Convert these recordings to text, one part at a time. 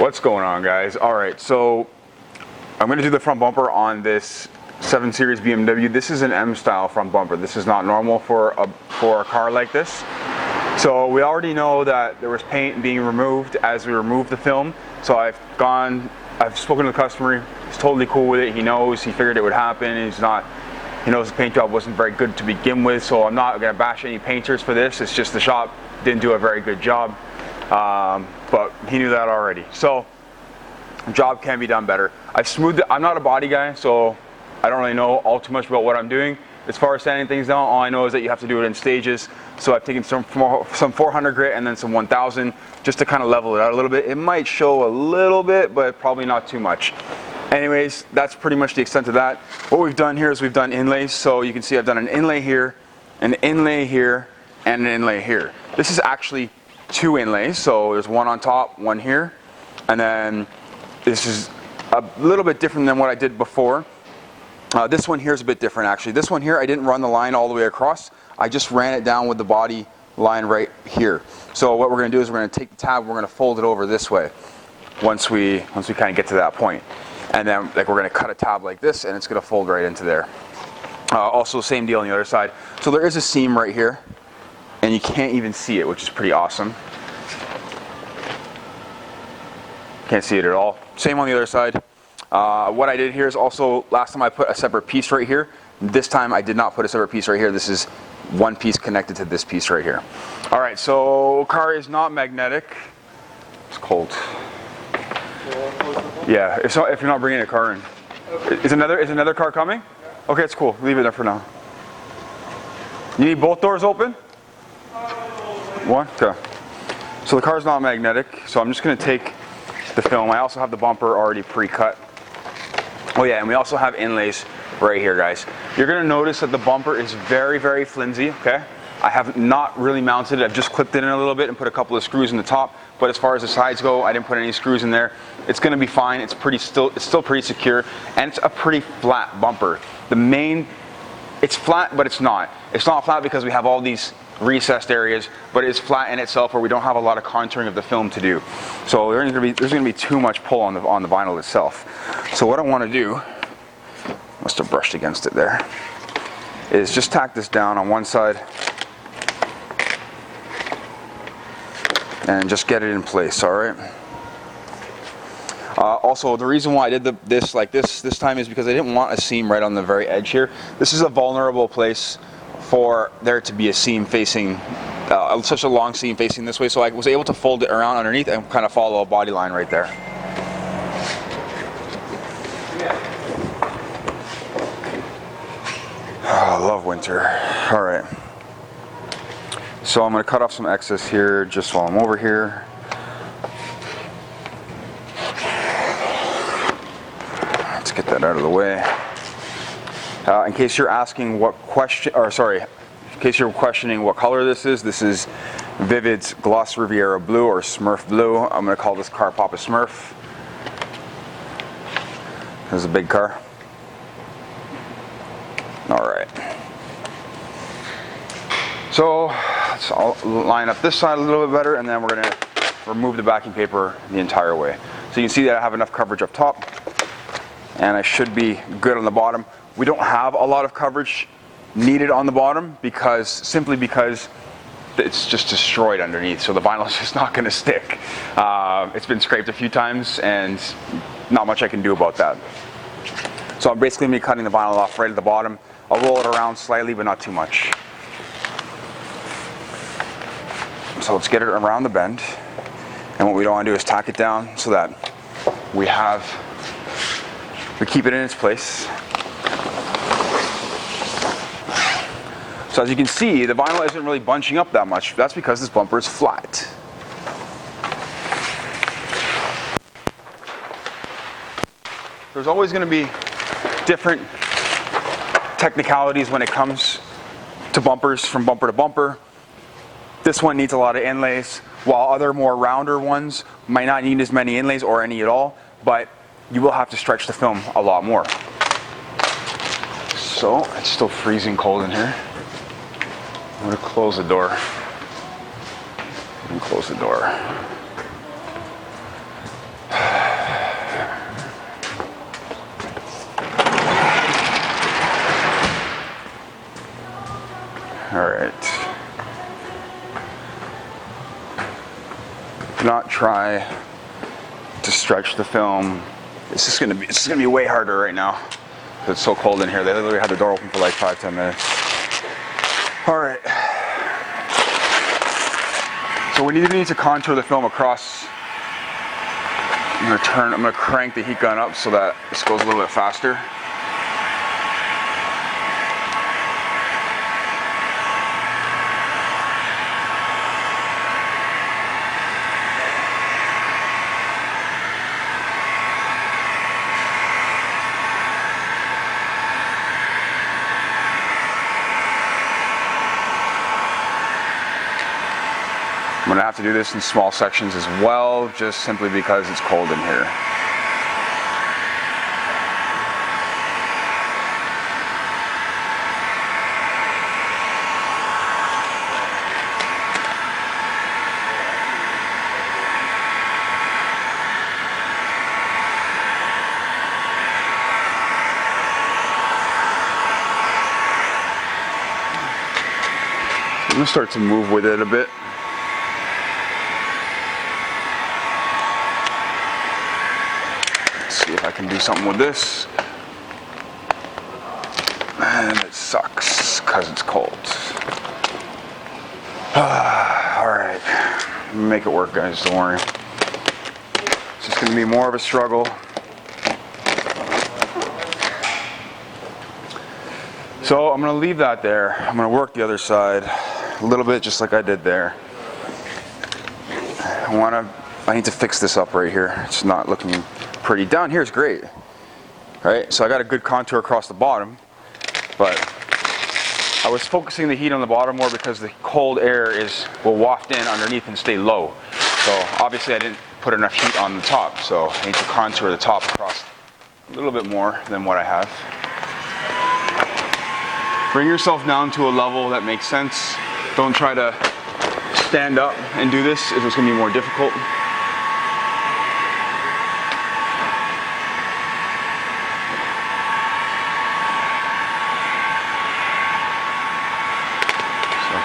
What's going on, guys? All right, so I'm going to do the front bumper on this 7 Series BMW. This is an M style front bumper. This is not normal for a car like this. So we already know that there was paint being removed as we removed the film. So I've spoken to the customer. He's totally cool with it. He knows. He figured it would happen. He knows the paint job wasn't very good to begin with. So I'm not going to bash any painters for this. It's just the shop didn't do a very good job. But he knew that already. So the job can be done better. I've smoothed it. I'm not a body guy, so I don't really know all too much about what I'm doing. As far as sanding things down, all I know is that you have to do it in stages. So I've taken some 400 grit and then some 1000 just to kind of level it out a little bit. It might show a little bit, but probably not too much. Anyways, that's pretty much the extent of that. What we've done here is we've done inlays. So you can see I've done an inlay here, an inlay here, and an inlay here. This is actually 2 inlays. So there's one on top, one here, and then this is a little bit different than what I did before. This one here is a bit different actually. This one here I didn't run the line all the way across. I just ran it down with the body line right here. So what we're going to do is we're going to take the tab, we're going to fold it over this way once we kind of get to that point. And then like we're going to cut a tab like this and it's going to fold right into there. Also same deal on the other side. So there is a seam right here and you can't even see it, which is pretty awesome. Can't see it at all. Same on the other side. What I did here is also, last time I put a separate piece right here. This time I did not put a separate piece right here. This is one piece connected to this piece right here. All right, so car is not magnetic. It's cold. Yeah, if you're not bringing a car in. Okay. Is another car coming? Yeah. Okay, it's cool. Leave it there for now. You need both doors open? One? Okay. So the car's not magnetic, so I'm just going to take the film. I also have the bumper already pre-cut. Oh yeah, and we also have inlays right here, guys. You're going to notice that the bumper is very, very flimsy, okay? I have not really mounted it. I've just clipped it in a little bit and put a couple of screws in the top. But as far as the sides go, I didn't put any screws in there. It's going to be fine. It's still pretty secure, and it's a pretty flat bumper. It's flat, but it's not. It's not flat because we have all these recessed areas, but it's flat in itself where we don't have a lot of contouring of the film to do. So there's going to be too much pull on the vinyl itself. So what I want to do, must have brushed against it there, is just tack this down on one side and just get it in place. All right. Also, the reason why I did this like this time is because I didn't want a seam right on the very edge here. This is a vulnerable place for there to be a seam facing, such a long seam facing this way, so I was able to fold it around underneath and kind of follow a body line right there. Oh, I love winter. All right. So I'm going to cut off some excess here just while I'm over here. Let's get that out of the way. In case you're asking in case you're questioning what color this is Vivid's Gloss Riviera Blue or Smurf Blue. I'm going to call this car Papa Smurf. This is a big car. Alright. So let's line up this side a little bit better, and then we're going to remove the backing paper the entire way. So you can see that I have enough coverage up top, and I should be good on the bottom. We don't have a lot of coverage needed on the bottom simply because it's just destroyed underneath, so the vinyl is just not going to stick. It's been scraped a few times and not much I can do about that. So I'm basically going to be cutting the vinyl off right at the bottom. I'll roll it around slightly, but not too much. So let's get it around the bend, and what we don't want to do is tack it down so that we keep it in its place. So as you can see, the vinyl isn't really bunching up that much. That's because this bumper is flat. There's always going to be different technicalities when it comes to bumpers from bumper to bumper. This one needs a lot of inlays, while other more rounder ones might not need as many inlays or any at all, but you will have to stretch the film a lot more. So it's still freezing cold in here. I'm going to close the door. And close the door. not try to stretch the film. It's just gonna be way harder right now. It's so cold in here. They literally had the door open for like 5-10 minutes. All right. So we need to contour the film across. I'm gonna crank the heat gun up so that this goes a little bit faster. I'm gonna have to do this in small sections as well, just simply because it's cold in here. I'm gonna start to move with it a bit. See if I can do something with this. And it sucks because it's cold. Alright. Make it work, guys, don't worry. It's just going to be more of a struggle. So I'm going to leave that there. I'm going to work the other side a little bit just like I did there. I need to fix this up right here. It's not looking pretty. Down here is great, right? So I got a good contour across the bottom, but I was focusing the heat on the bottom more because the cold air will waft in underneath and stay low. So obviously I didn't put enough heat on the top, so I need to contour the top across a little bit more than what I have. Bring yourself down to a level that makes sense. Don't try to stand up and do this if it's going to be more difficult.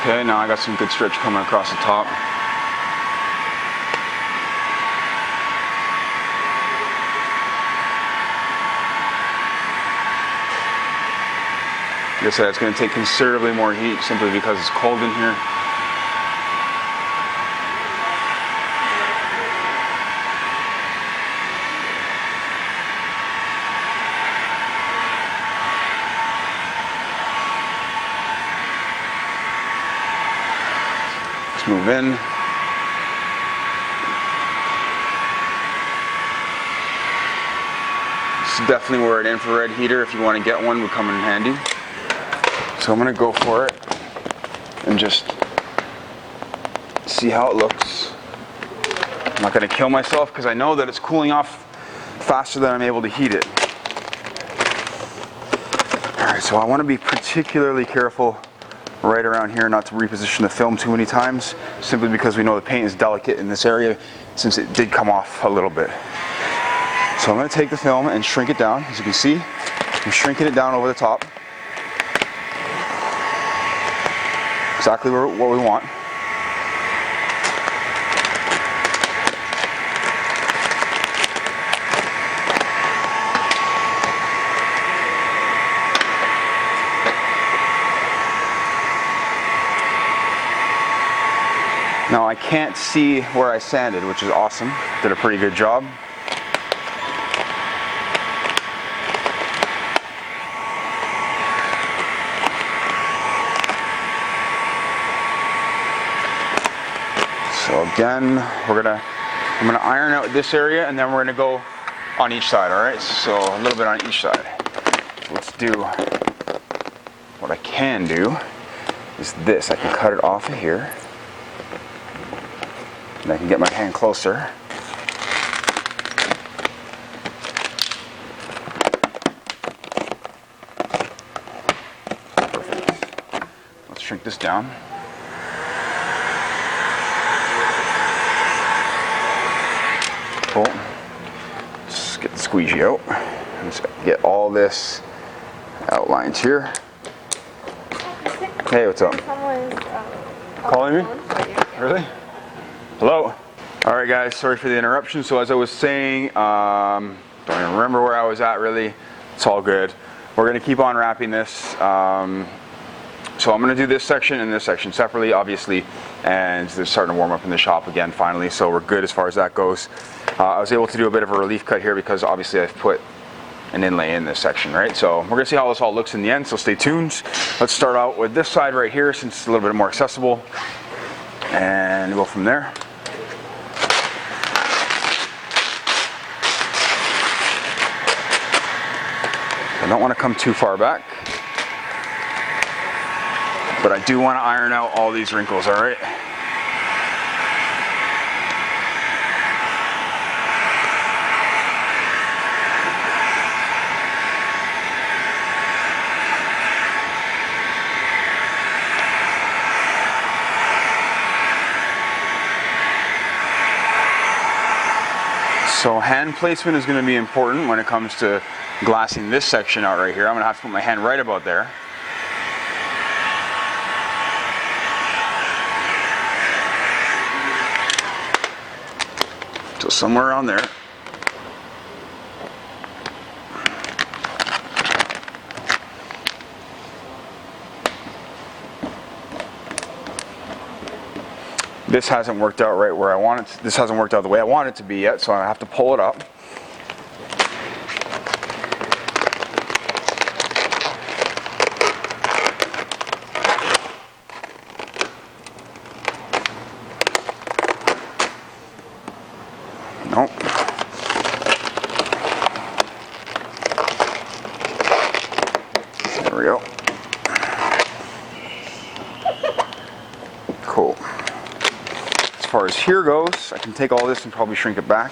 Okay, now I got some good stretch coming across the top. Like I said, it's going to take considerably more heat simply because it's cold in here. Let's move in. This is definitely where an infrared heater, if you want to get one, would come in handy. So I'm going to go for it and just see how it looks. I'm not going to kill myself because I know that it's cooling off faster than I'm able to heat it. Alright, so I want to be particularly careful right around here not to reposition the film too many times, simply because we know the paint is delicate in this area since it did come off a little bit. So I'm going to take the film and shrink it down. As you can see, I'm shrinking it down over the top. Exactly what we want. Now I can't see where I sanded, which is awesome. Did a pretty good job. So again, I'm gonna iron out this area and then we're gonna go on each side, all right? So a little bit on each side. Let's do, what I can do is this. I can cut it off of here and I can get my hand closer. Perfect. Let's shrink this down. Cool. Just get the squeegee out. Let's get all this outlined here. Hey, what's up? Someone's calling me? Really? Hello? All right, guys, sorry for the interruption. So as I was saying, don't even remember where I was at really. It's all good. We're gonna keep on wrapping this. So I'm gonna do this section and this section separately, obviously, and they're starting to warm up in the shop again finally, so we're good as far as that goes. I was able to do a bit of a relief cut here because obviously I've put an inlay in this section, right? So we're gonna see how this all looks in the end, so stay tuned. Let's start out with this side right here since it's a little bit more accessible, and go from there. I don't want to come too far back, but I do want to iron out all these wrinkles, all right? So hand placement is going to be important when it comes to glassing this section out right here. I'm going to have to put my hand right about there. So somewhere around there. This hasn't worked out right where I want it. This hasn't worked out the way I want it to be yet, so I have to pull it up. Nope. There we go. Cool. As far as here goes, I can take all this and probably shrink it back.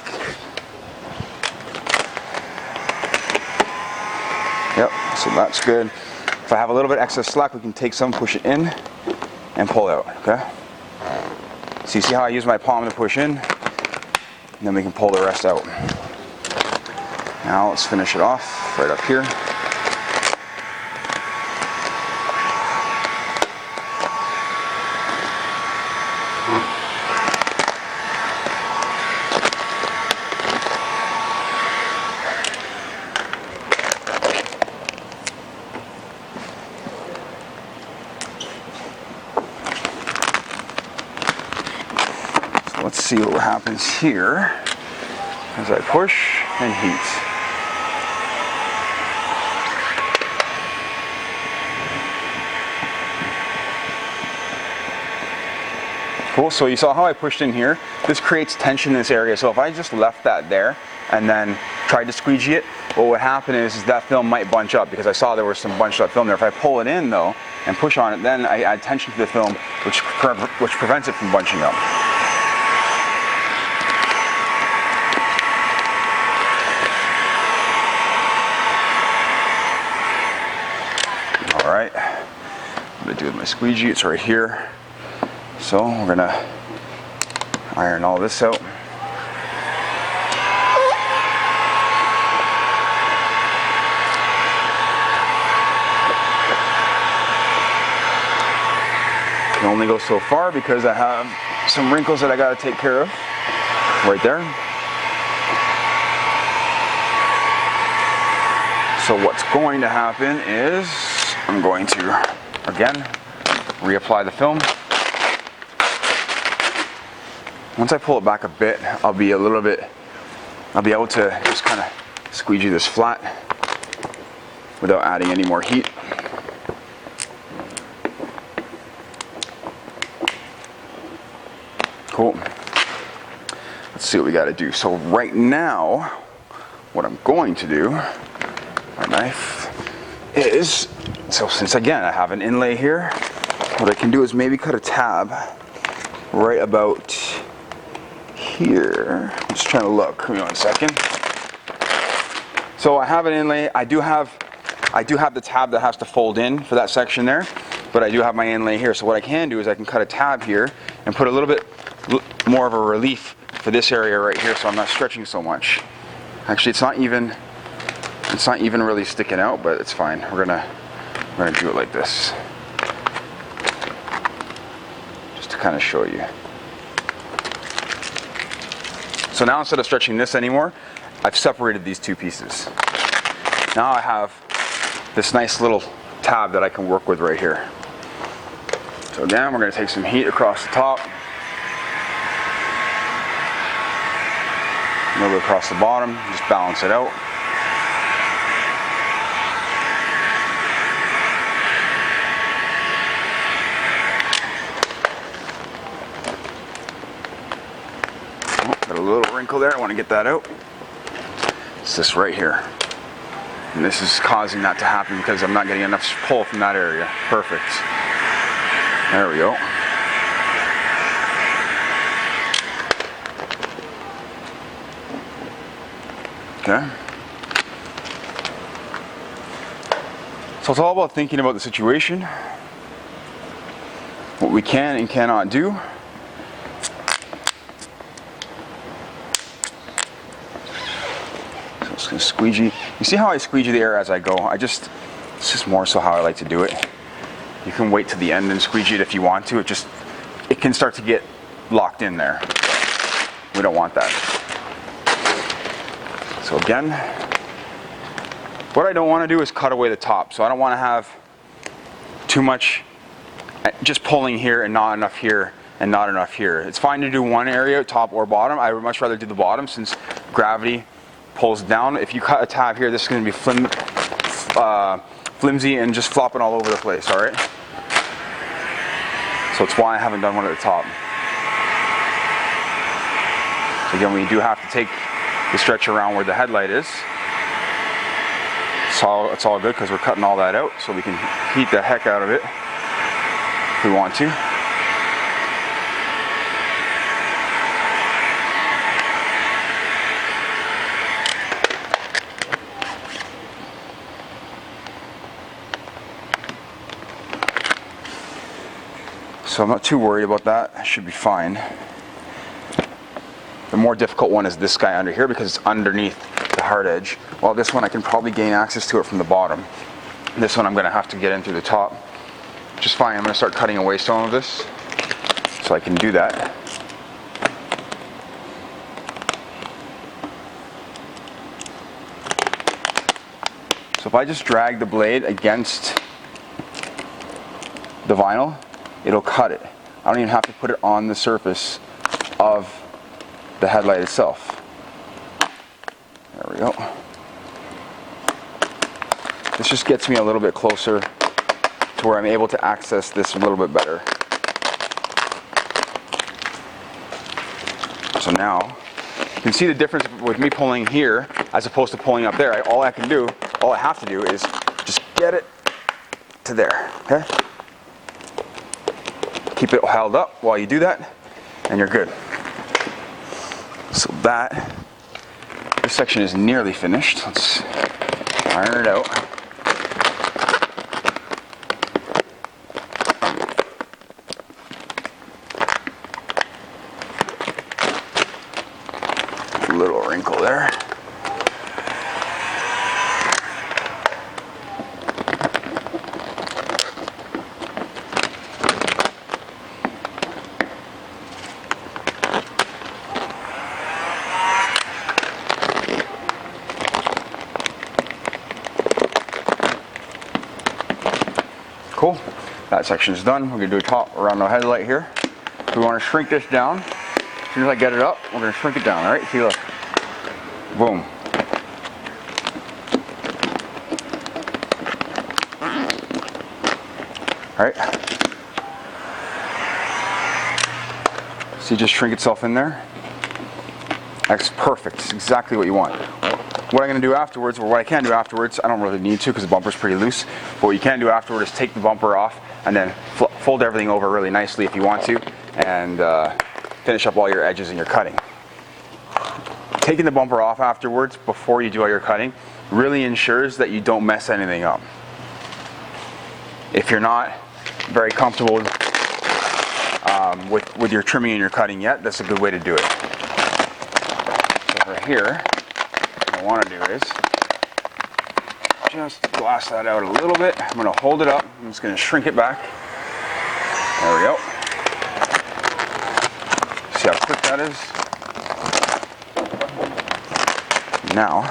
Yep, so that's good. If I have a little bit excess slack, we can take some, push it in, and pull out, okay? So you see how I use my palm to push in? And then we can pull the rest out. Now let's finish it off right up here. Let's see what happens here as I push and heat. Cool, so you saw how I pushed in here. This creates tension in this area, so if I just left that there and then tried to squeegee it, what would happen is that film might bunch up because I saw there was some bunched up film there. If I pull it in though and push on it, then I add tension to the film, which prevents it from bunching up. Alright, I'm going to do with my squeegee, it's right here. So we're going to iron all this out. Can only go so far because I have some wrinkles that I got to take care of right there. So what's going to happen is I'm going to, again, reapply the film. Once I pull it back a bit, I'll be able to just kind of squeegee this flat without adding any more heat. Cool. Let's see what we got to do. So right now, what I'm going to do, my knife, is, so since again I have an inlay here, what I can do is maybe cut a tab right about here. I'm just trying to look. Give me 1 second. So I have an inlay. I do have the tab that has to fold in for that section there, but I do have my inlay here. So what I can do is I can cut a tab here and put a little bit more of a relief for this area right here, so I'm not stretching so much. Actually, it's not even really sticking out, but it's fine. We're gonna do it like this, just to kind of show you. So now instead of stretching this anymore, I've separated these two pieces. Now I have this nice little tab that I can work with right here. So again, we're going to take some heat across the top, a little bit across the bottom, just balance it out. Oh, got a little wrinkle there, I want to get that out. It's this right here. And this is causing that to happen because I'm not getting enough pull from that area. Perfect. There we go. Okay. So it's all about thinking about the situation, what we can and cannot do. So it's going to squeegee. You see how I squeegee the air as I go? It's just more so how I like to do it. You can wait to the end and squeegee it if you want to. It can start to get locked in there. We don't want that. So again, what I don't want to do is cut away the top. So I don't want to have too much just pulling here and not enough here and not enough here. It's fine to do one area, top or bottom. I would much rather do the bottom since gravity pulls down. If you cut a tab here, this is going to be flimsy and just flopping all over the place, all right? So it's why I haven't done one at the top. So again, we do have to take the stretch around where the headlight is. It's all good because we're cutting all that out so we can heat the heck out of it if we want to. So I'm not too worried about that. I should be fine. The more difficult one is this guy under here because it's underneath the hard edge. While this one I can probably gain access to it from the bottom. This one I'm going to have to get in through the top. Which is fine. I'm going to start cutting away some of this so I can do that. So if I just drag the blade against the vinyl, it'll cut it. I don't even have to put it on the surface of the headlight itself. There we go. This just gets me a little bit closer to where I'm able to access this a little bit better. So now, you can see the difference with me pulling here as opposed to pulling up there. All I have to do is just get it to there, okay? Keep it held up while you do that, and you're good. So this section is nearly finished. Let's iron it out. A little wrinkle there. Cool. That section is done. We're going to do a top around the headlight here. We want to shrink this down. As soon as I get it up, we're going to shrink it down. All right? See, look. Boom. All right. See, just shrink itself in there. That's perfect. It's exactly what you want. What I'm going to do afterwards, or what I can do afterwards, I don't really need to because the bumper's pretty loose, but what you can do afterwards is take the bumper off and then fold everything over really nicely if you want to, and finish up all your edges and your cutting. Taking the bumper off afterwards before you do all your cutting really ensures that you don't mess anything up. If you're not very comfortable with your trimming and your cutting yet, that's a good way to do it. So right here, I want to do is just blast that out a little bit. I'm going to hold it up. I'm just going to shrink it back. There we go. See how quick that is? Now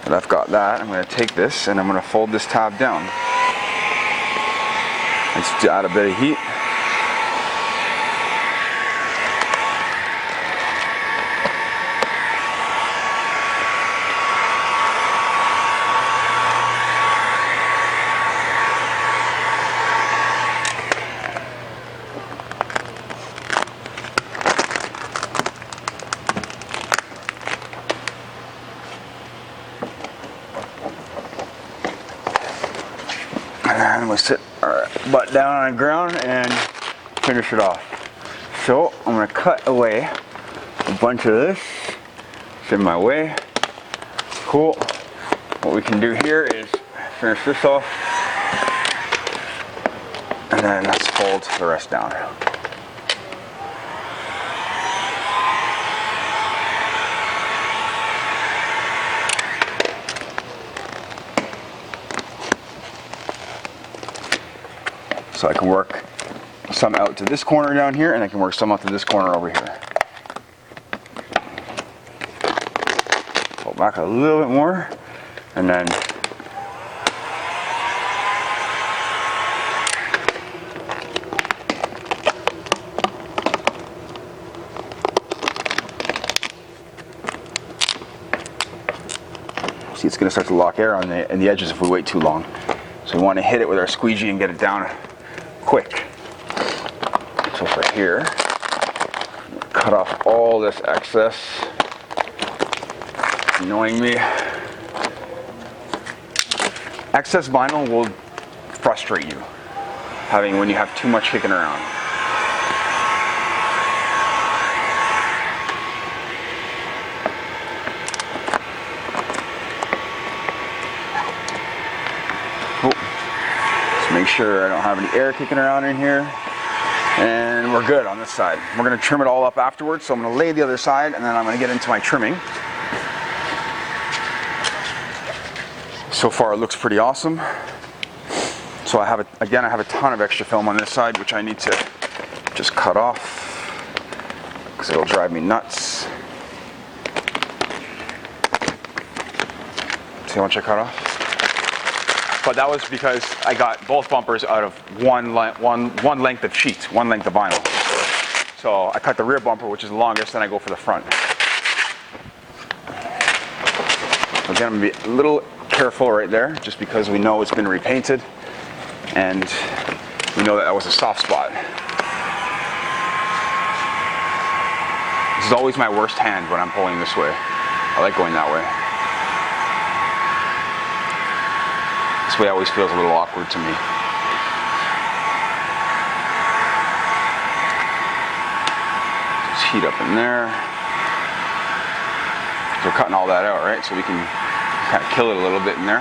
that I've got that, I'm going to take this and I'm going to fold this tab down. Let's add a bit of heat. And then I'm going to sit our butt down on the ground and finish it off. So I'm going to cut away a bunch of this. It's in my way. Cool. What we can do here is finish this off. And then let's fold the rest down. So I can work some out to this corner down here, and I can work some out to this corner over here. Pull back a little bit more, and then see, it's going to start to lock air on the edges if we wait too long. So we want to hit it with our squeegee and get it down quick. So for here, cut off all this excess. Annoying me. Excess vinyl will frustrate you, when you have too much kicking around. Make sure I don't have any air kicking around in here, and we're good on this side. We're going to trim it all up afterwards, so I'm going to lay the other side and then I'm going to get into my trimming. So far it looks pretty awesome. So I have a ton of extra film on this side, which I need to just cut off because it'll drive me nuts. See how much I cut off? But that was because I got both bumpers out of one length of sheet, one length of vinyl. So I cut the rear bumper, which is the longest, then I go for the front. Again, I'm going to be a little careful right there, just because we know it's been repainted, and we know that was a soft spot. This is always my worst hand when I'm pulling this way. I like going that way. This way always feels a little awkward to me. Just heat up in there. So we're cutting all that out, right? So we can kind of kill it a little bit in there.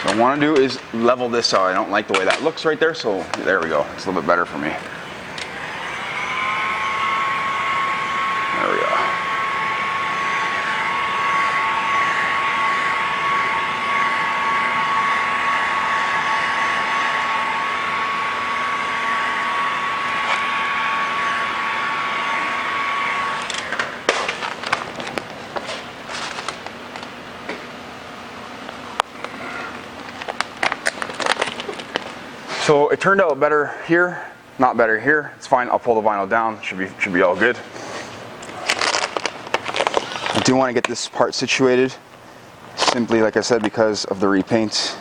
So what I want to do is level this out. I don't like the way that looks right there, so there we go. It's a little bit better for me. So it turned out better here, not better here. It's fine. I'll pull the vinyl down. Should be all good. I do want to get this part situated, simply like I said, because of the repaint,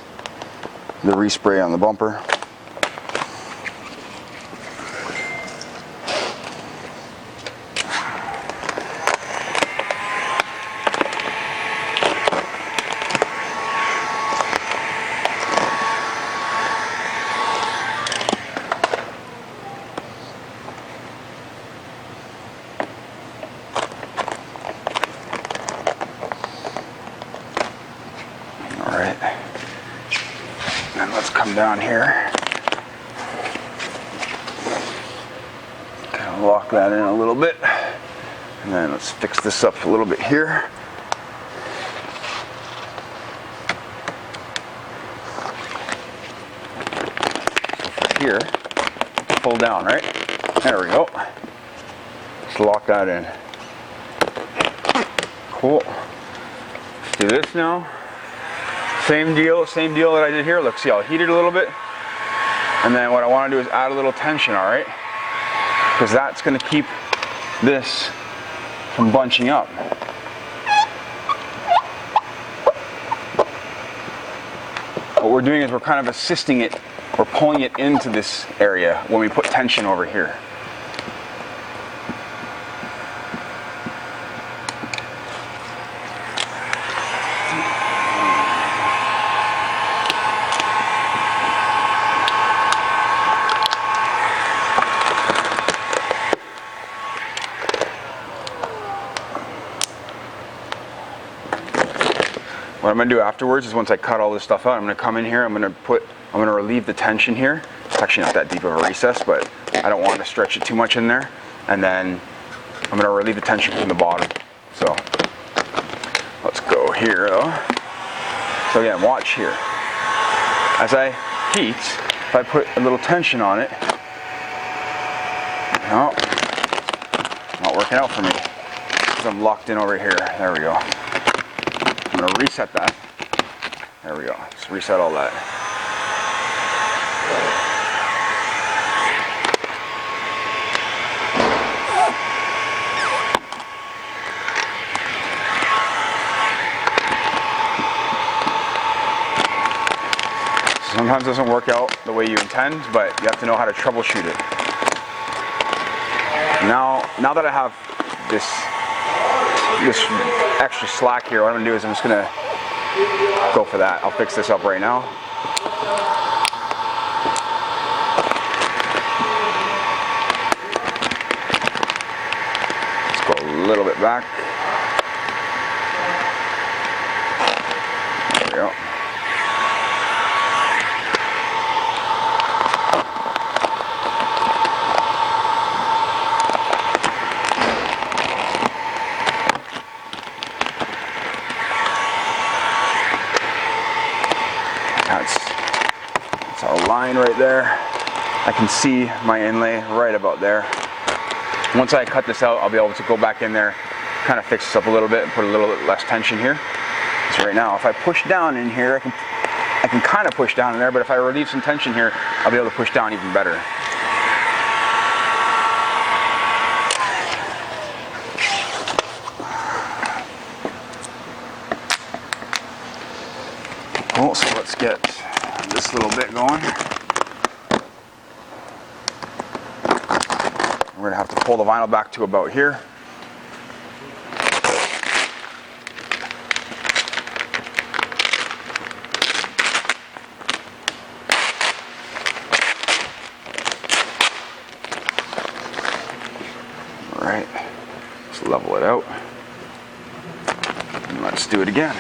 the respray on the bumper. Come down here, kind of lock that in a little bit, and then let's fix this up a little bit here. here to pull down, right? There we go. Let's lock that in. Cool. Let's do this now. Same deal that I did here. Look, see, I'll heat it a little bit. And then what I want to do is add a little tension, all right? Because that's going to keep this from bunching up. What we're doing is we're kind of assisting it, we're pulling it into this area when we put tension over here. What I'm going to do afterwards is once I cut all this stuff out, I'm going to come in here, I'm going to relieve the tension here. It's actually not that deep of a recess, but I don't want to stretch it too much in there. And then I'm going to relieve the tension from the bottom. So let's go here though. So again, watch here. As I heat, if I put a little tension on it, no, not working out for me because I'm locked in over here. There we go. I'm going to reset that. There we go. Let's reset all that. Sometimes it doesn't work out the way you intend, but you have to know how to troubleshoot it. Now that I have this extra slack here, what I'm going to do is I'm just going to go for that. I'll fix this up right now. Let's go a little bit back. There we go. That's our line right there. I can see my inlay right about there. Once I cut this out, I'll be able to go back in there, kind of fix this up a little bit and put a little bit less tension here. So right now, if I push down in here, I can kind of push down in there, but if I relieve some tension here, I'll be able to push down even better. Cool, so let's get this little bit going. We're going to have to pull the vinyl back to about here. All right, let's level it out. And let's do it again.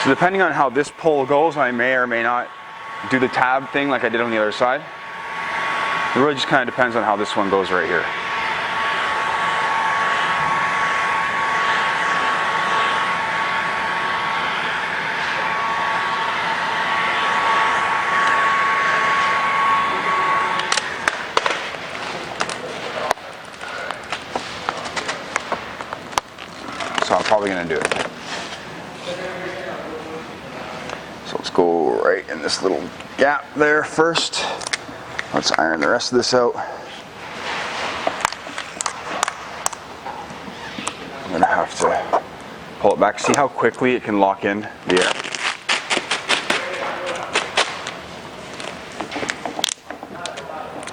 So depending on how this pull goes, I may or may not do the tab thing like I did on the other side. It really just kind of depends on how this one goes right here. So I'm probably going to do it. So let's go right in this little gap there first. Let's iron the rest of this out. I'm going to have to pull it back. See how quickly it can lock in the air?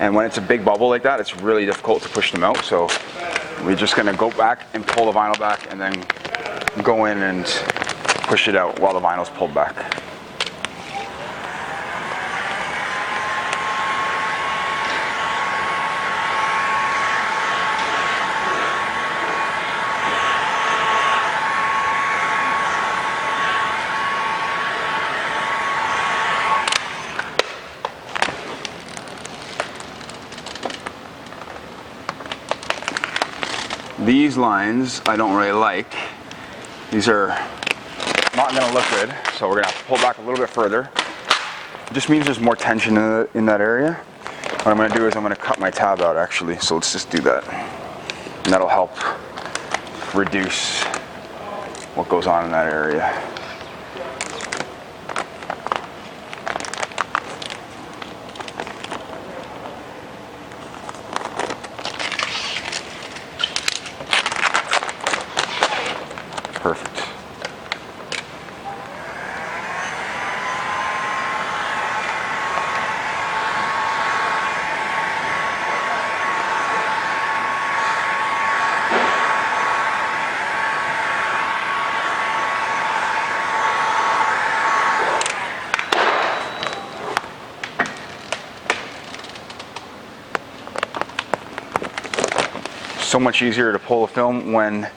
And when it's a big bubble like that, it's really difficult to push them out. So we're just going to go back and pull the vinyl back and then go in and push it out while the vinyl's pulled back. these lines I don't really like. These are not gonna look good, so we're gonna have to pull back a little bit further. It just means there's more tension in that area. What I'm gonna do is I'm gonna cut my tab out actually, so let's just do that. And that'll help reduce what goes on in that area. Perfect. So much easier to pull the film when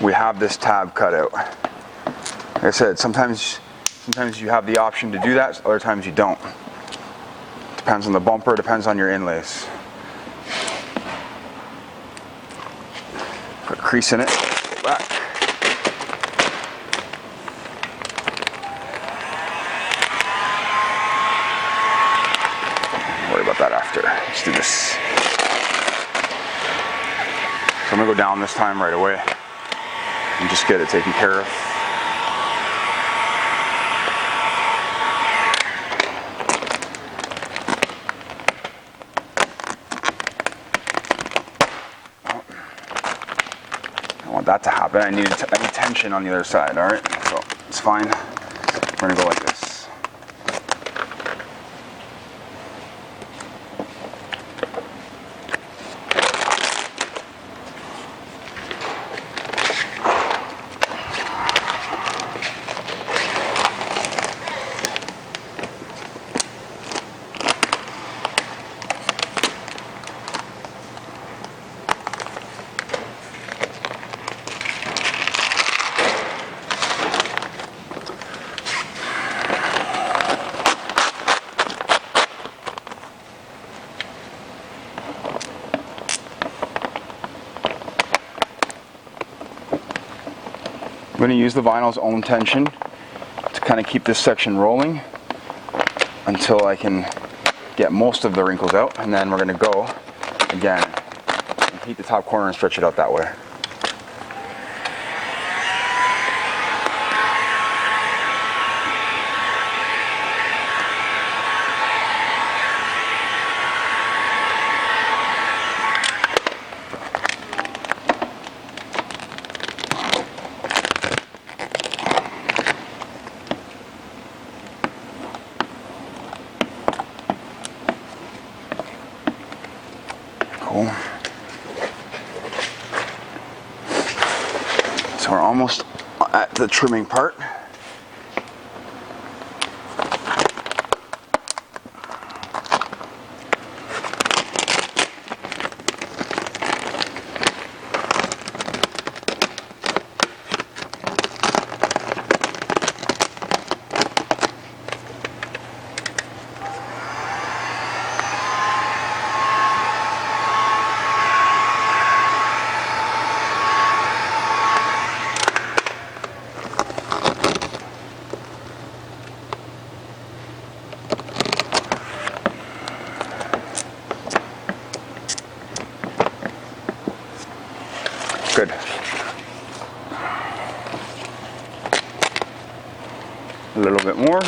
we have this tab cut out. Like I said, sometimes you have the option to do that, other times you don't. Depends on the bumper, depends on your inlays. Put a crease in it, pull back. Don't worry about that after. Let's do this. So I'm gonna go down this time right away and just get it taken care of. I don't want that to happen. I need tension on the other side, all right? So it's fine. We're gonna go like this. I'm going to use the vinyl's own tension to kind of keep this section rolling until I can get most of the wrinkles out, and then we're going to go again and heat the top corner and stretch it out that way. Cool. So we're almost at the trimming part. Good. A little bit more.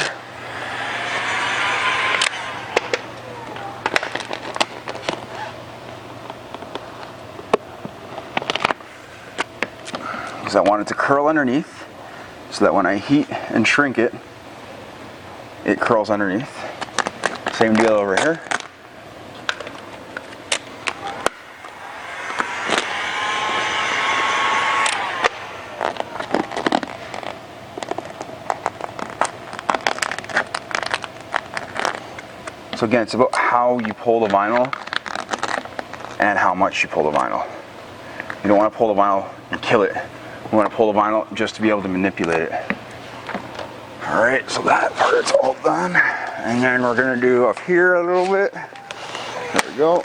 Because I want it to curl underneath so that when I heat and shrink it, it curls underneath. Same deal over here. So again, it's about how you pull the vinyl and how much you pull the vinyl. You don't want to pull the vinyl and kill it. You want to pull the vinyl just to be able to manipulate it. Alright, so that part's all done. And then we're going to do up here a little bit. There we go.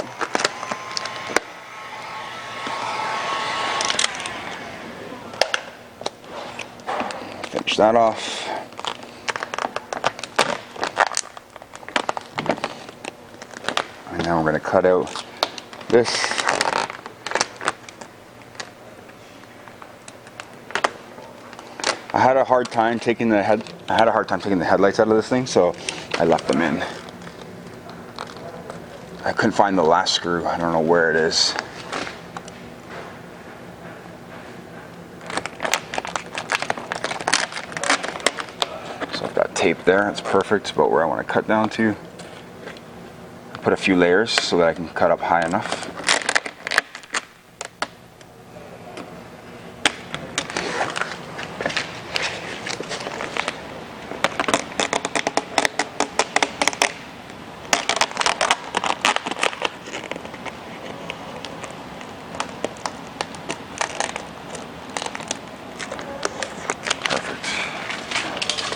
finish that off. And now we're going to cut out this. I had a hard time taking the headlights out of this thing, so I left them in. I couldn't find the last screw. I don't know where it is. So I've got tape there. That's perfect. It's about where I want to cut down to. Put a few layers so that I can cut up high enough.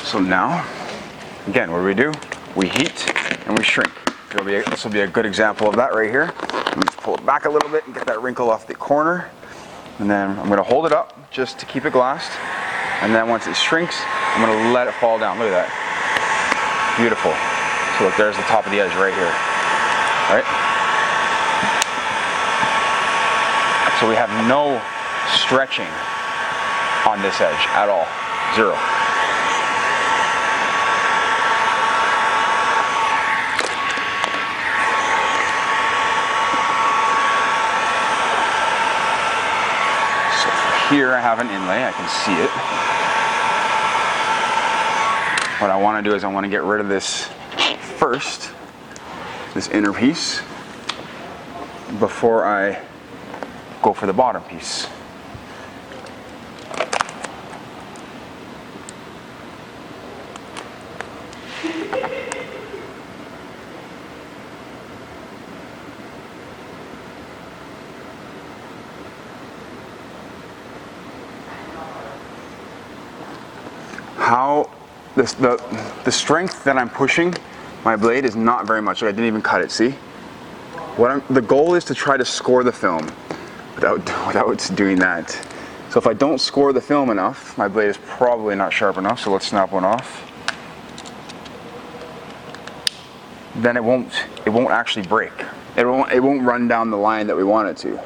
So now, again, what do? We heat and we shrink. This will be a good example of that right here. Let me just pull it back a little bit and get that wrinkle off the corner. And then I'm going to hold it up just to keep it glassed. And then once it shrinks, I'm going to let it fall down. Look at that. Beautiful. So look, there's the top of the edge right here. Right? So we have no stretching on this edge at all. Zero. Here I have an inlay, I can see it. What I want to do is I want to get rid of this first, this inner piece, before I go for the bottom piece. How the strength that I'm pushing my blade is not very much. I didn't even cut it. See, the goal is to try to score the film without doing that. So if I don't score the film enough, my blade is probably not sharp enough. So let's snap one off. Then it won't actually break. It won't run down the line that we want it to.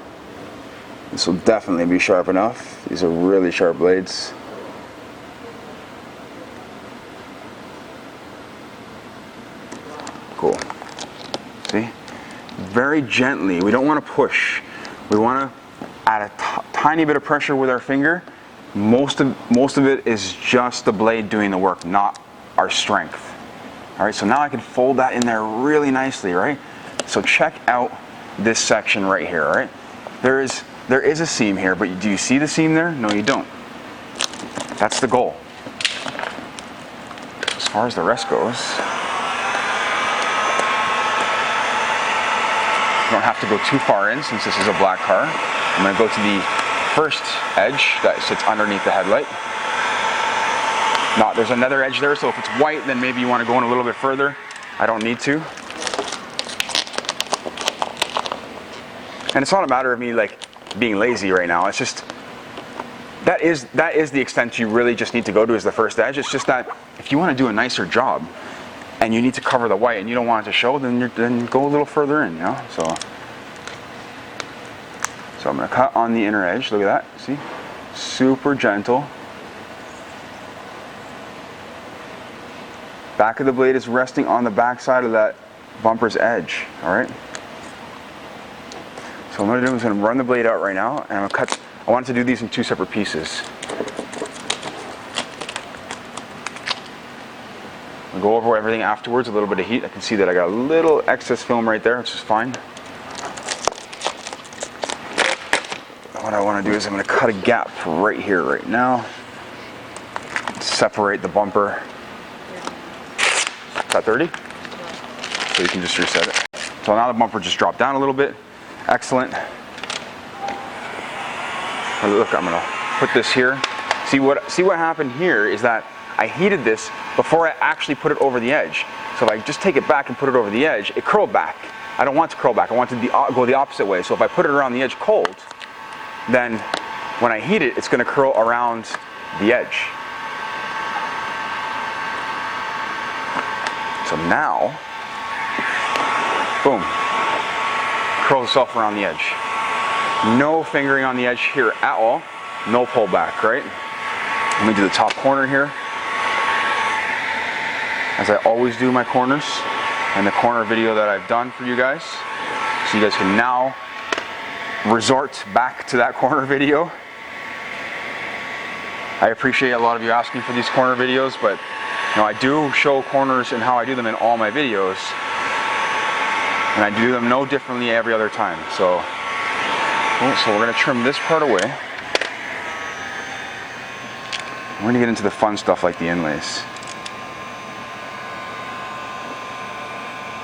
This will definitely be sharp enough. These are really sharp blades. Cool. See? Very gently. We don't want to push. We want to add a tiny bit of pressure with our finger. Most of it is just the blade doing the work, not our strength. All right, so now I can fold that in there really nicely, right? So check out this section right here, all right? There is a seam here, but do you see the seam there? No, you don't. That's the goal. As far as the rest goes, you don't have to go too far in since this is a black car. I'm going to go to the first edge that sits underneath the headlight. There's another edge there, so if it's white, then maybe you want to go in a little bit further. I don't need to. And it's not a matter of me like being lazy right now. It's just that is the extent you really just need to go to, is the first edge. It's just that if you want to do a nicer job and you need to cover the white and you don't want it to show, then go a little further in, you know. So I'm going to cut on the inner edge. Look at that. See? Super gentle. Back of the blade is resting on the back side of that bumper's edge. All right. So what I'm going to do is going to run the blade out right now, and I'm going to cut. I want to do these in two separate pieces. I'll go over everything afterwards. A little bit of heat. I can see that I got a little excess film right there, which is fine. What I want to do is I'm going to cut a gap right here, right now. Separate the bumper. Is that 30? So you can just reset it. So now the bumper just dropped down a little bit. Excellent. Look, I'm going to put this here. See what happened here is that I heated this before I actually put it over the edge. So if I just take it back and put it over the edge, it curled back. I don't want it to curl back. I want it to go the opposite way. So if I put it around the edge cold, then when I heat it, it's going to curl around the edge. So now, boom, curl yourself around the edge. No fingering on the edge here at all. No pullback, right? Let me do the top corner here. As I always do my corners and the corner video that I've done for you guys. So you guys can now resort back to that corner video. I appreciate a lot of you asking for these corner videos, but you know, I do show corners and how I do them in all my videos. And I do them no differently every other time. So we're going to trim this part away. We're going to get into the fun stuff like the inlays,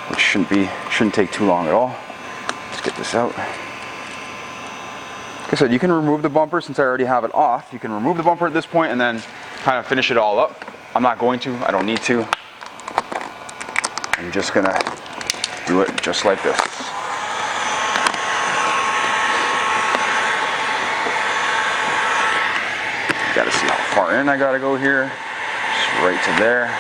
which shouldn't take too long at all. Let's get this out. Like I said, you can remove the bumper since I already have it off. You can remove the bumper at this point and then kind of finish it all up. I'm not going to, I don't need to. I'm just gonna do it just like this. Gotta see how far in I gotta go here. Just right to there.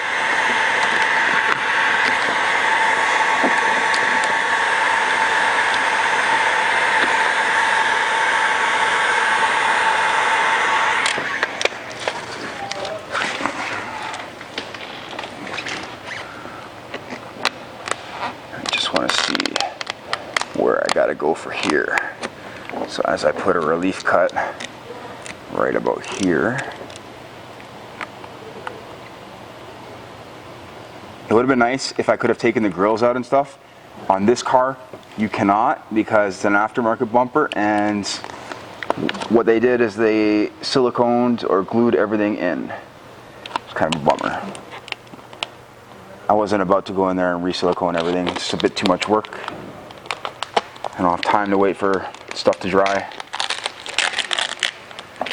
To go for here. So as I put a relief cut right about here, it would have been nice if I could have taken the grills out and stuff. On this car, you cannot because it's an aftermarket bumper, and what they did is they siliconed or glued everything in. It's kind of a bummer. I wasn't about to go in there and re-silicone everything. It's just a bit too much work. I don't have time to wait for stuff to dry.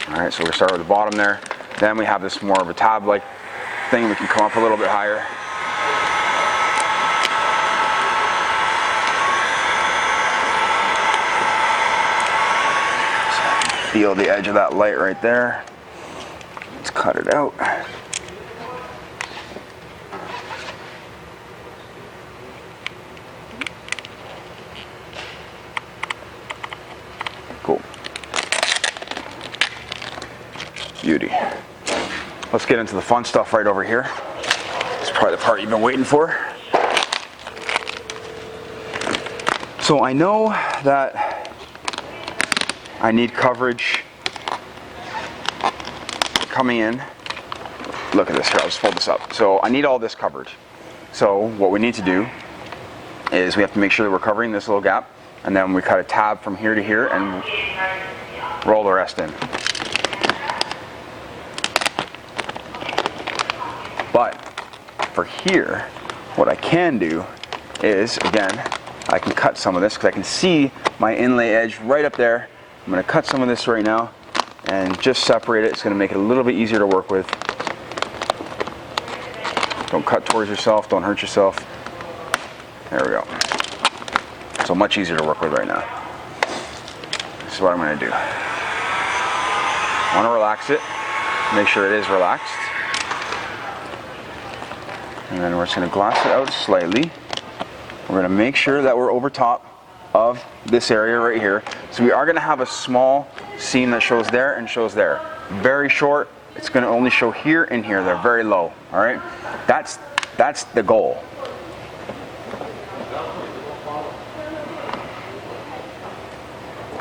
Alright, so we're going to start with the bottom there. Then we have this more of a tab-like thing. We can come up a little bit higher. So feel the edge of that light right there. Let's cut it out. Cool. Beauty. Let's get into the fun stuff right over here. It's probably the part you've been waiting for. So I know that I need coverage coming in. Look at this here, I'll just fold this up. So I need all this covered. So what we need to do is we have to make sure that we're covering this little gap. And then we cut a tab from here to here and roll the rest in. But for here, what I can do is, again, I can cut some of this because I can see my inlay edge right up there. I'm going to cut some of this right now and just separate it. It's going to make it a little bit easier to work with. Don't cut towards yourself, don't hurt yourself. There we go. So much easier to work with right now. This is what I'm going to do. I want to relax it, make sure it is relaxed. And then we're just going to glass it out slightly. We're going to make sure that we're over top of this area right here. So we are going to have a small seam that shows there and shows there. Very short. It's going to only show here and here. They're very low. All right. That's the goal.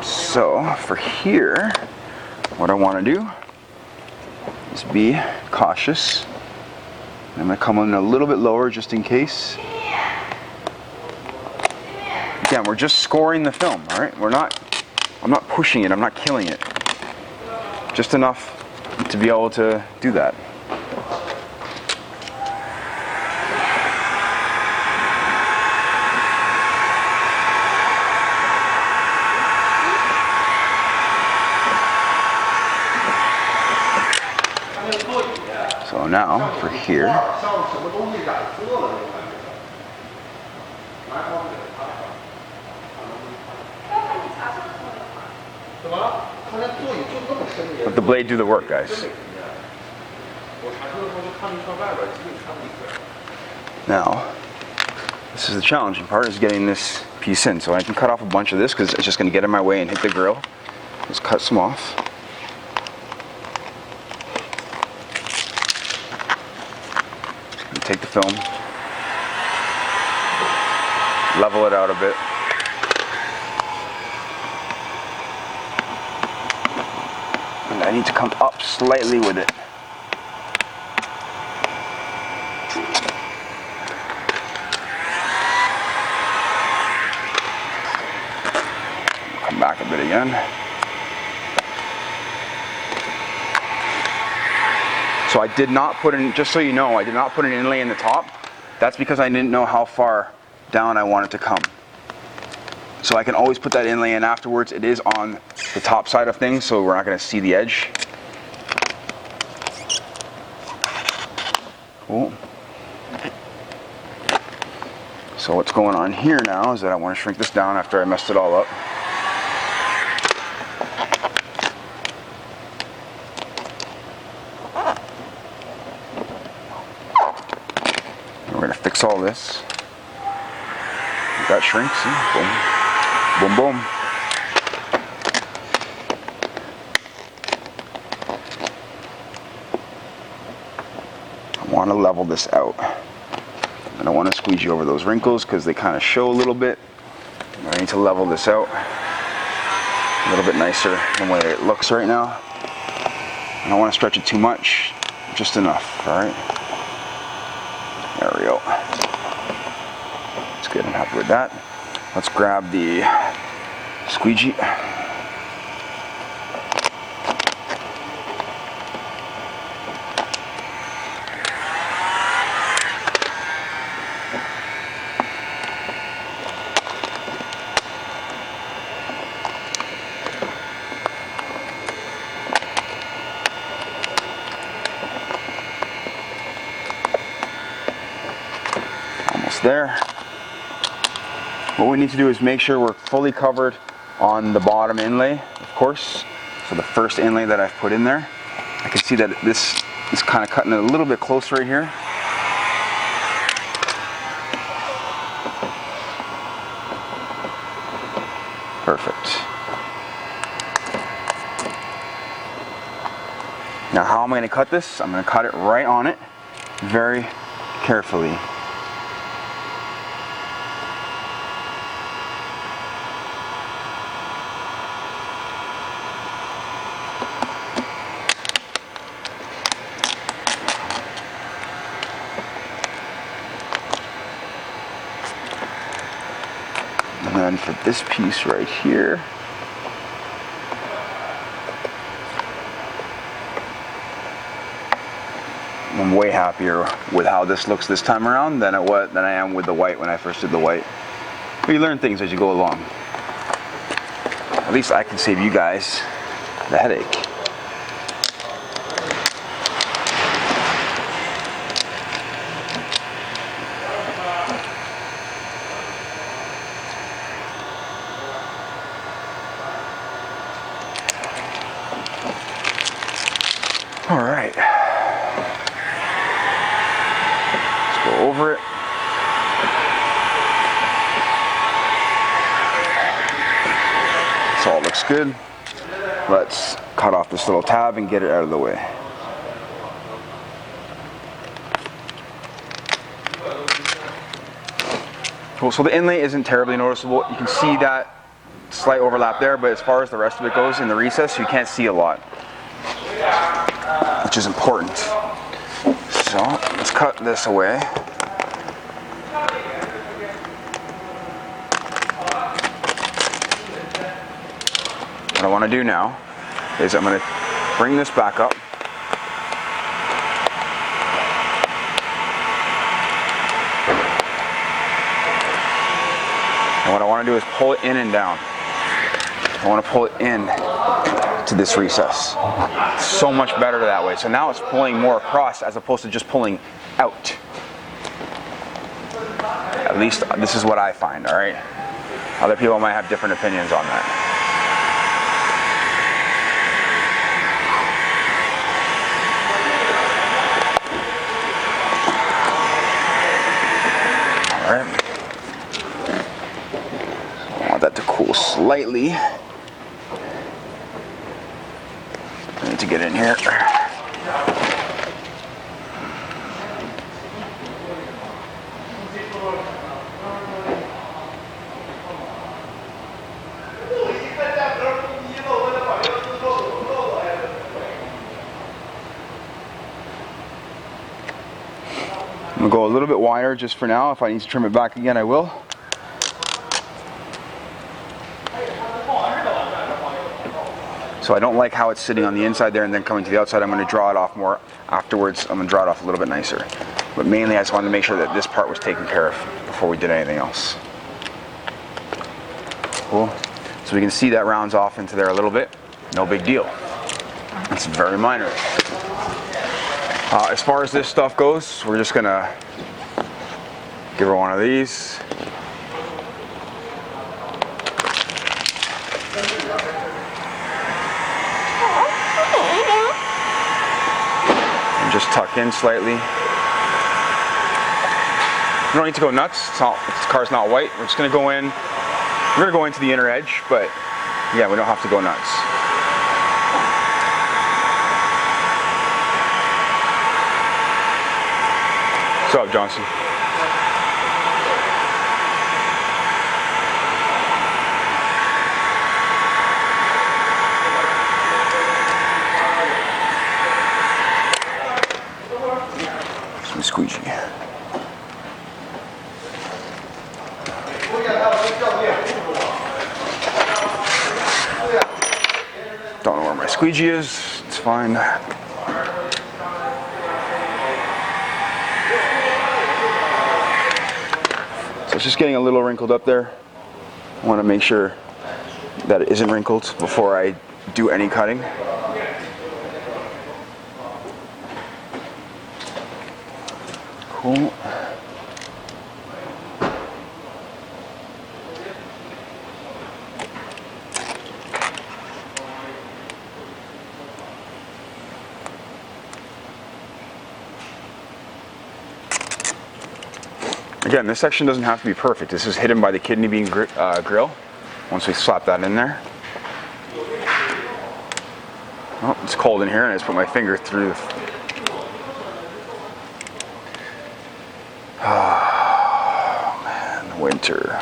So for here, what I want to do is be cautious. I'm going to come in a little bit lower just in case. Again, we're just scoring the film, all right? I'm not pushing it, I'm not killing it. Just enough to be able to do that. So now for here, let the blade do the work, guys. Now, this is the challenging part, is getting this piece in. So I can cut off a bunch of this because it's just going to get in my way and hit the grill. Let's cut some off. Take the film, level it out a bit. And I need to come up slightly with it. Come back a bit again. So I did not put in, just so you know, I did not put an inlay in the top. That's because I didn't know how far down I want it to come. So I can always put that inlay in afterwards. It is on the top side of things, so we're not going to see the edge. Cool. So what's going on here now is that I want to shrink this down after I messed it all up. We're going to fix all this. That shrinks. Boom. Boom, boom. I want to level this out. I don't want to squeegee over those wrinkles because they kind of show a little bit. I need to level this out a little bit nicer than the way it looks right now. I don't want to stretch it too much, just enough, all right? There we go. That's good, I'm happy with that. Let's grab the squeegee. Almost there. What we need to do is make sure we're fully covered on the bottom inlay, of course. So the first inlay that I've put in there, I can see that this is kind of cutting it a little bit close right here. Perfect. Now how am I going to cut this? I'm going to cut it right on it, very carefully. And then for this piece right here, I'm way happier with how this looks this time around than I am with the white when I first did the white. But you learn things as you go along. At least I can save you guys the headache. All right, let's go over it. So all looks good. Let's cut off this little tab and get it out of the way. Cool, so the inlay isn't terribly noticeable. You can see that slight overlap there, but as far as the rest of it goes in the recess, you can't see a lot, which is important. So let's cut this away. What I want to do now is I'm going to bring this back up. And what I want to do is pull it in and down. I want to pull it in to this recess. It's so much better that way. So now it's pulling more across as opposed to just pulling out. At least this is what I find, all right? Other people might have different opinions on that. Alright. I want that to cool slightly. I need to get in here. I'm gonna go a little bit wider just for now. If I need to trim it back again, I will. So I don't like how it's sitting on the inside there and then coming to the outside. I'm going to draw it off more afterwards. I'm going to draw it off a little bit nicer. But mainly I just wanted to make sure that this part was taken care of before we did anything else. Cool. So we can see that rounds off into there a little bit. No big deal. It's very minor. As far as this stuff goes, we're just going to give her one of these. Just tuck in slightly. You don't need to go nuts. The car's not white. We're just going to go in. We're going to go into the inner edge, but yeah, we don't have to go nuts. What's up, Johnson? Squeegee. Don't know where my squeegee is. It's fine. So it's just getting a little wrinkled up there. I want to make sure that it isn't wrinkled before I do any cutting. Cool. Again, this section doesn't have to be perfect. This is hidden by the kidney bean grill. Once we slap that in there. Oh, it's cold in here, and I just put my finger through the winter.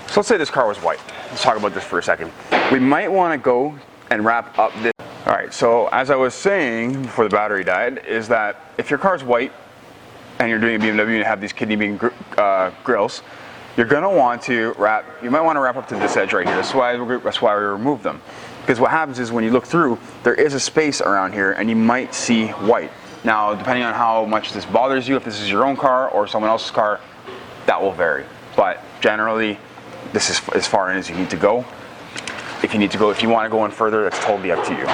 So let's say this car was white. Let's talk about this for a second. We might want to go and wrap up this. All right, so as I was saying before the battery died, is that if your car's white and you're doing a BMW and you have these kidney bean grills, you're going to want to wrap, you might want to wrap up to this edge right here. That's why we remove them. Because what happens is when you look through, there is a space around here and you might see white. Now, depending on how much this bothers you, if this is your own car or someone else's car, that will vary. But generally, this is as far in as you need to go. If you want to go in further, that's totally up to you.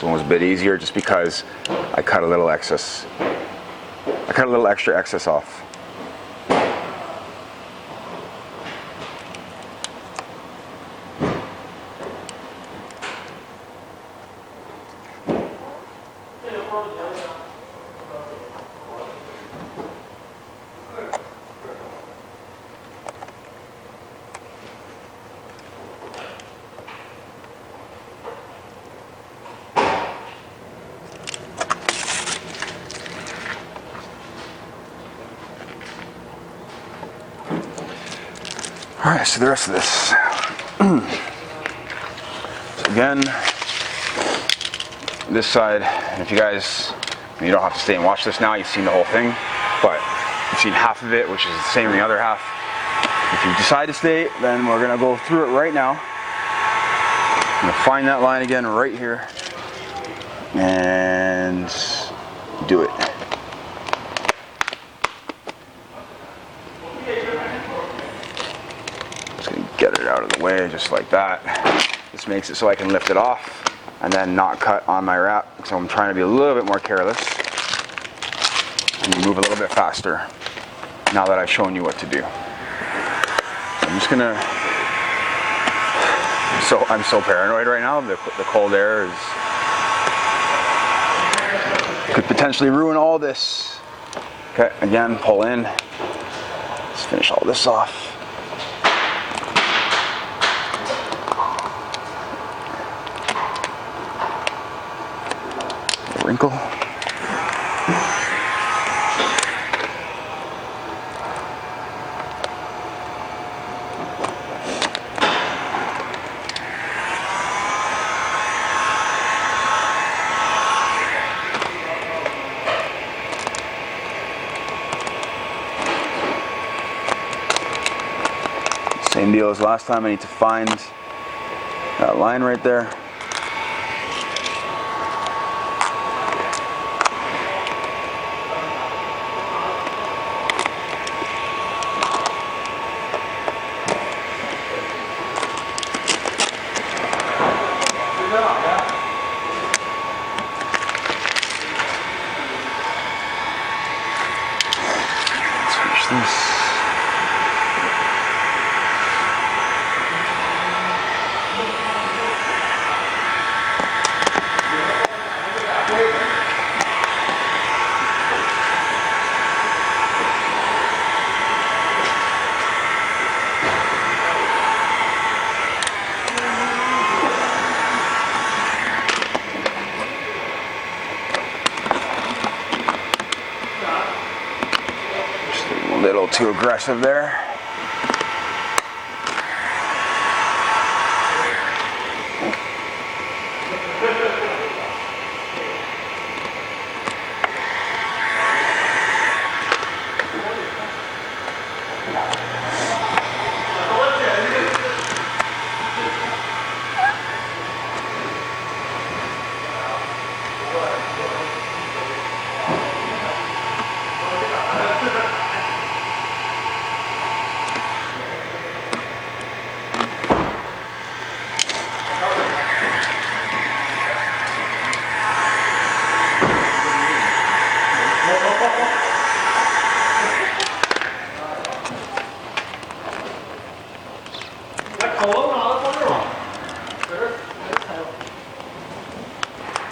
This one was a bit easier just because I cut a little excess. I cut a little extra excess off. Alright, so the rest of this. So again, this side, if you guys, you don't have to stay and watch this now, you've seen the whole thing, but you've seen half of it, which is the same in the other half. If you decide to stay, then we're going to go through it right now. I'm going to find that line again right here and do it. Get it out of the way just like that. This makes it so I can lift it off and then not cut on my wrap. So I'm trying to be a little bit more careless and move a little bit faster now that I've shown you what to do. So I'm just gonna, I'm so paranoid right now. The cold air could potentially ruin all this. Okay, again, pull in. Let's finish all this off. Wrinkle. Same deal as last time. I need to find that line right there. A little too aggressive there.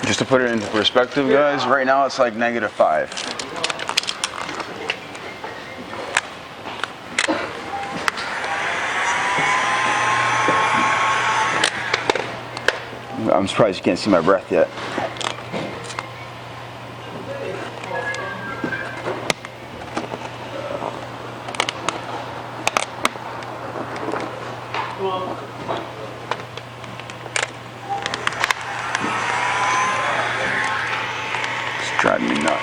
Just to put it into perspective, guys, right now it's like -5. I'm surprised you can't see my breath yet. It's driving me nuts.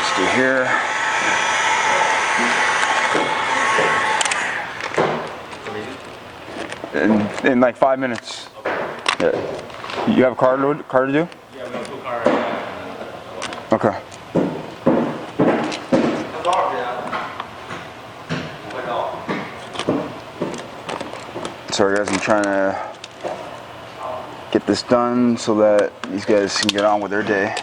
let's do here. In like 5 minutes. Okay. Yeah. You have a car to do? Yeah, we have 2 cars. Okay. Sorry guys, I'm trying to get this done so that these guys can get on with their day.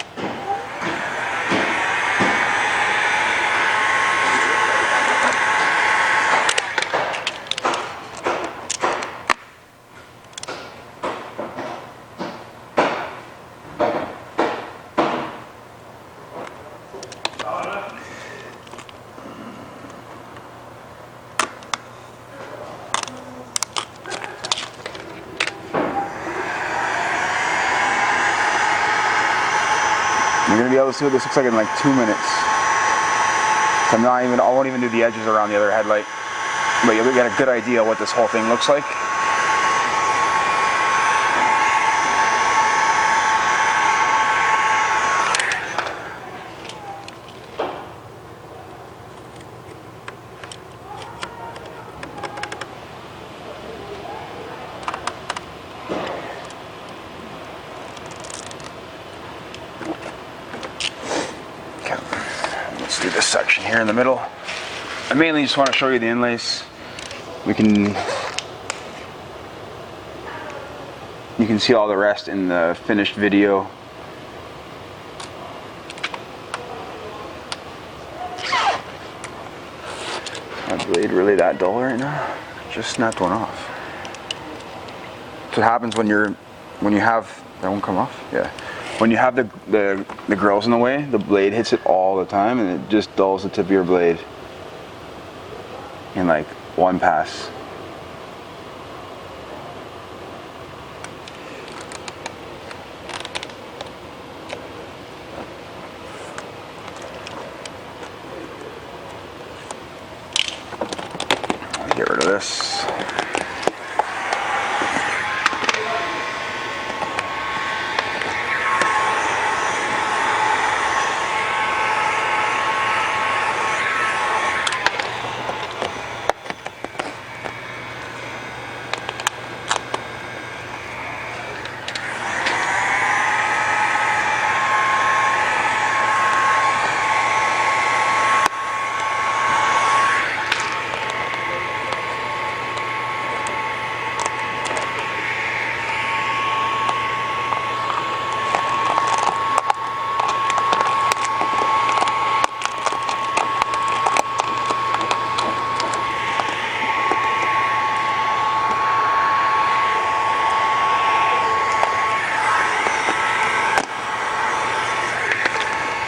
You're gonna be able to see what this looks like in like 2 minutes. So I won't even do the edges around the other headlight, but you'll get a good idea what this whole thing looks like. Let's do this section here in the middle. I mainly just want to show you the inlays. You can see all the rest in the finished video. My blade really that dull right now? Just snapped one off. That's what happens when you have, that won't come off? Yeah. When you have the grills in the way, the blade hits it all the time and it just dulls the tip of your blade in like one pass. I'll get rid of this.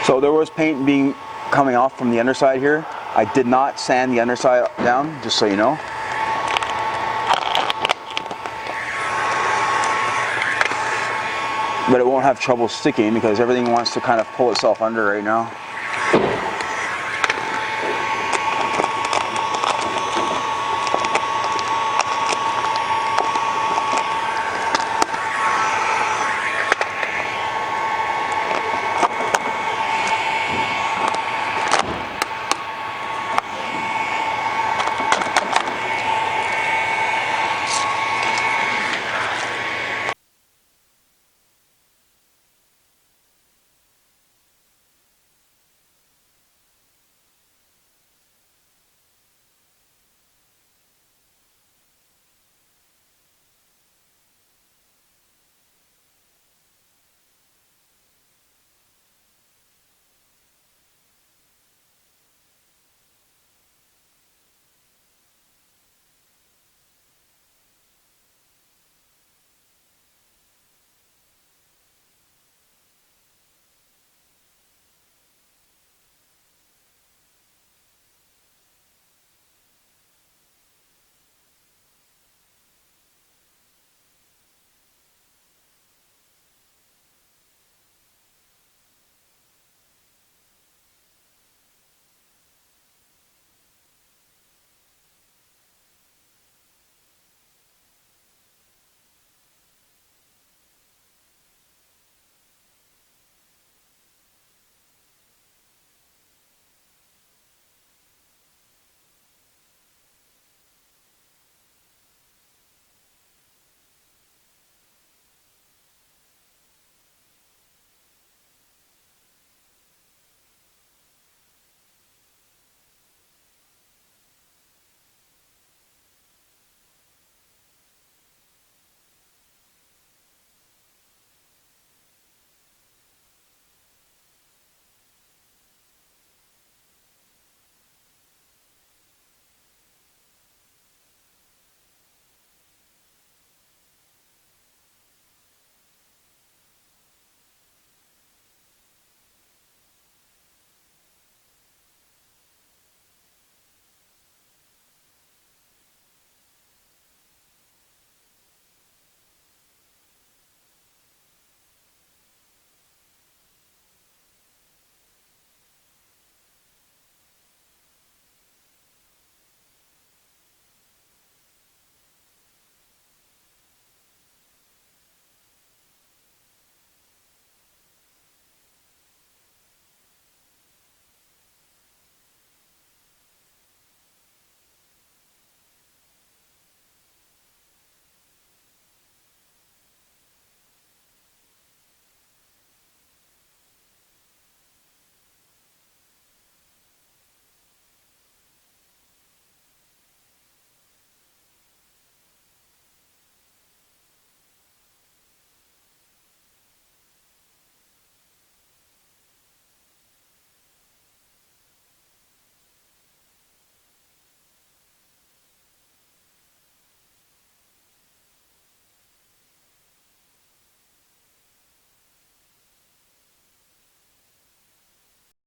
So there was paint coming off from the underside here. I did not sand the underside down, just so you know. But it won't have trouble sticking because everything wants to kind of pull itself under right now.